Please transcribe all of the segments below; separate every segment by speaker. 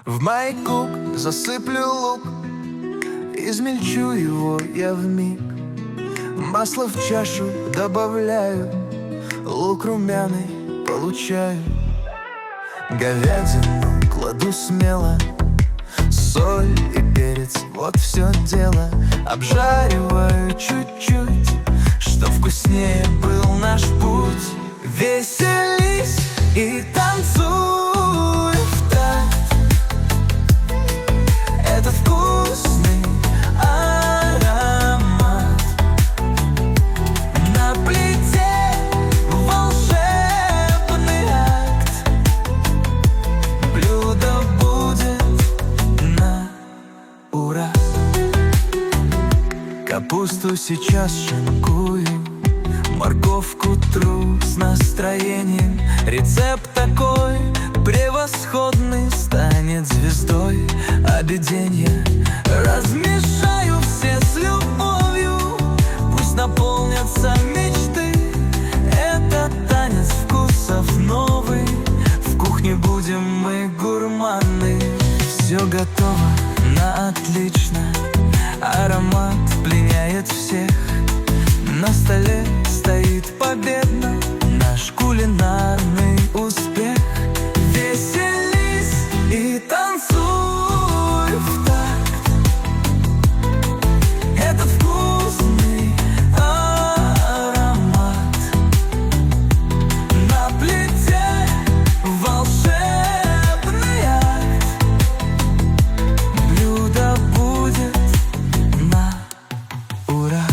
Speaker 1: В майку засыплю лук, измельчу его я вмиг. Масло в чашу добавляю, лук румяный получаю. Говядину кладу смело, соль и перец, вот все дело. Обжариваю чуть-чуть, чтоб вкуснее был наш путь. Веселись и танцуй в такт. Этот вкусный аромат на плите волшебный акт. Блюдо будет на ура. Капусту сейчас шинкую, морковку тру с настроением. Рецепт такой превосходный, станет звездой обеденья. Размешаю все с любовью, пусть наполнятся мечты. Это танец вкусов новый, в кухне будем мы гурманы. Все готово на отлично, аромат пленяет всех. На столе стоит победно наш кулинарный успех. Веселись и танцуй в такт. Этот вкусный аромат на плите волшебный акт. Блюдо будет на ура.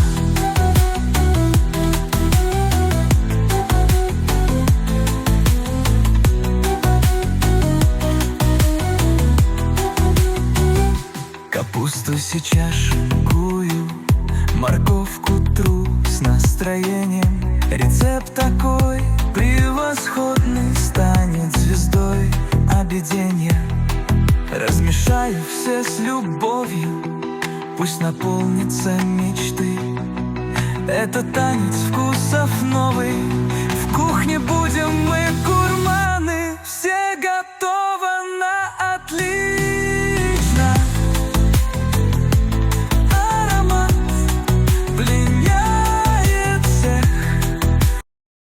Speaker 1: Капусту сейчас шинкую, морковку тру с настроением. Рецепт такой превосходный, станет звездой обеденья. Размешаю все с любовью, пусть наполнится мечты. Это танец вкусов новый, в кухне будем мы